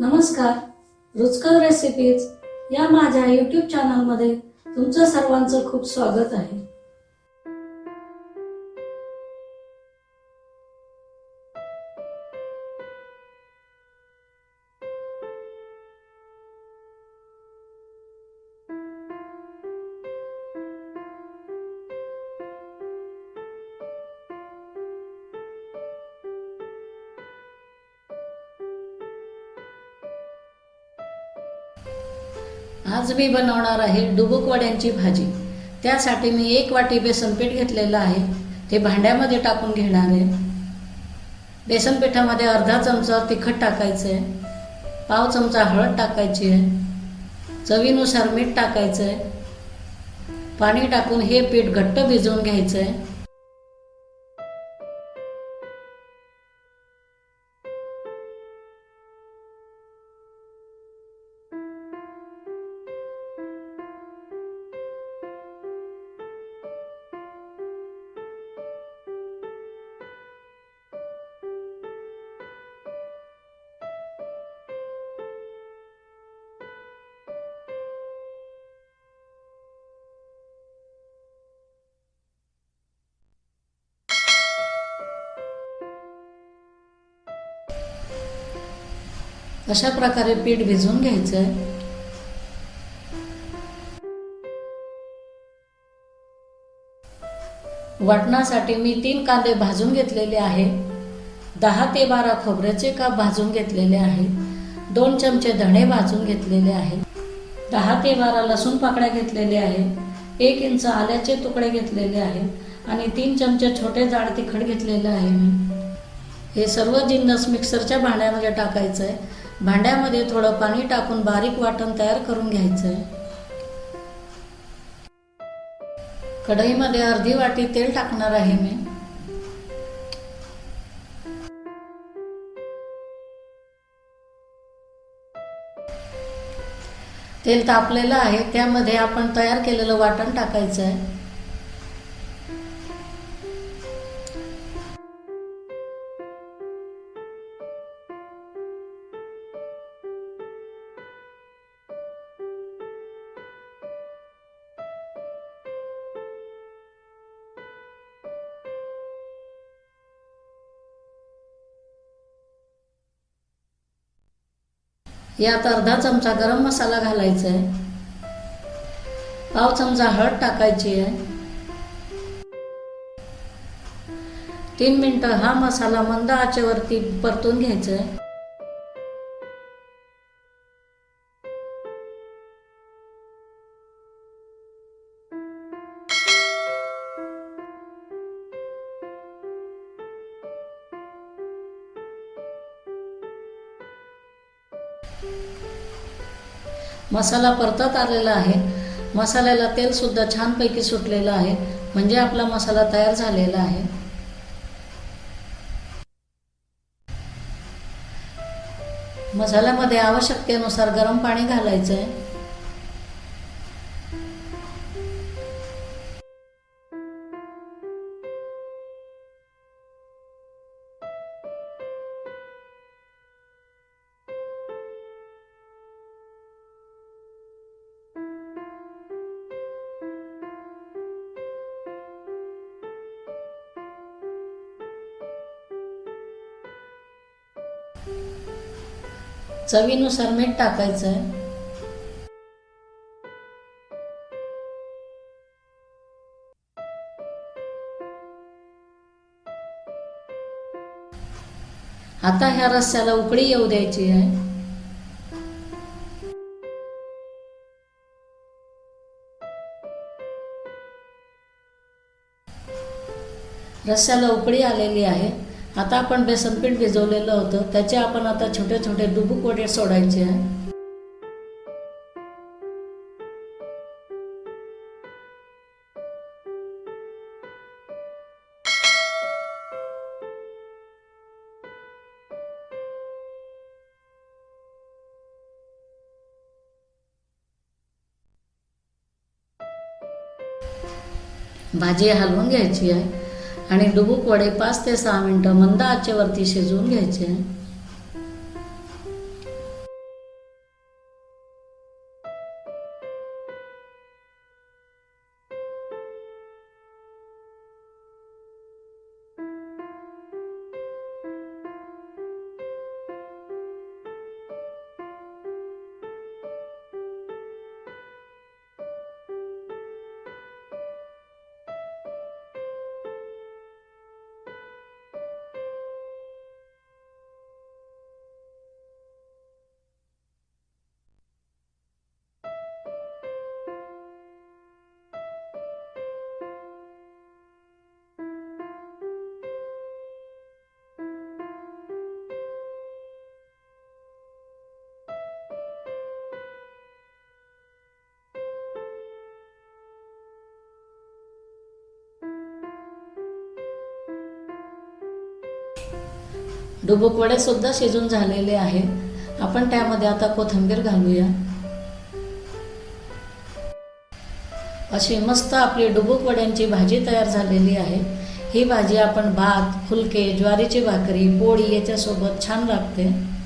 नमस्कार, रुचकर रेसिपीज या माझ्या यूट्यूब चॅनलमध्ये तुमचं सर्वांचं खूप स्वागत आहे. आज मी बनवणार आहे डुबुक वड्यांची भाजी. त्यासाठी मी 1 वाटी बेसन पीठ घेतलेलं आहे. ते भांड्यामध्ये टाकून घेणार आहे. बेसन पिठामध्ये अर्धा चमचा तिखट टाकायचं आहे, पाव चमचा हळद टाकायची आहे, चवीनुसार मीठ टाकायचं आहे. पाणी टाकून हे पीठ घट्ट भिजवून घ्यायचं आहे. अशा प्रकारे पीठ भिजवून घ्यायचं आहे. वाटणासाठी मी 3 कांदे भाजून घेतलेले आहे. 10 ते 12 खोबऱ्याचे काप भाजून घेतलेले आहे. 2 चमचे धणे भाजून घेतलेले आहे. 10 ते 12 लसूण पाकळ्या घेतलेले आहे. 1 इंच आल्याचे तुकडे घेतलेले आहे आणि 3 चमचे छोटे जाड तिखट घेतलेले आहे. हे सर्व जिन्नस मिक्सरच्या भांड्यामध्ये टाकायचं आहे. भांड्यामध्ये थोडं पाणी टाकून बारीक वाटण तयार करून घ्यायचं आहे. कढईमध्ये अर्धी वाटी तेल टाकणार आहे मी. तेल तापलेलं आहे. त्यामध्ये आपण तयार केलेलं वाटण टाकायचं आहे. यात अर्धा चमचा गरम मसाला घालायचा आहे. पाव चमचा हळद टाकायची आहे. 3 मिनिटं हा मसाला मंद आचेवरती परतून घ्यायचा आहे. मसाला परतत आलेला आहे. मसाल्याला तेल सुद्धा छानपैकी सुटलेलं आहे, म्हणजे आपला मसाला तयार झालेला आहे. मसाल्यामध्ये आवश्यकतेनुसार गरम पाणी घालायचं आहे. चवीनुसार मीठ टाकायचं आहे. आता ह्या रस्स्याला उकळी येऊ द्यायची आहे. रस्स्याला उकळी आलेली आहे. आता आपण बेसन पीठ भिजवलेलं होतं, त्याचे आपण आता छोटे छोटे डुबुक वडे सोडायचे आहे. भाजी हलवून घ्यायची आहे आणि डुबुक वडे 5 ते 6 मिनिटं मंद आचेवरती शिजवून घ्यायचे. डुबुक वडे सुद्धा शिजून झालेले आहे. आपण त्यामध्ये आता कोथिंबीर घालूया. अशी मस्त आपली डुबुक वड्यांची भाजी तयार झालेली आहे. ही भाजी आपण भात, फुलके, ज्वारीची भाकरी, पोळी याच्यासोबत छान लागते.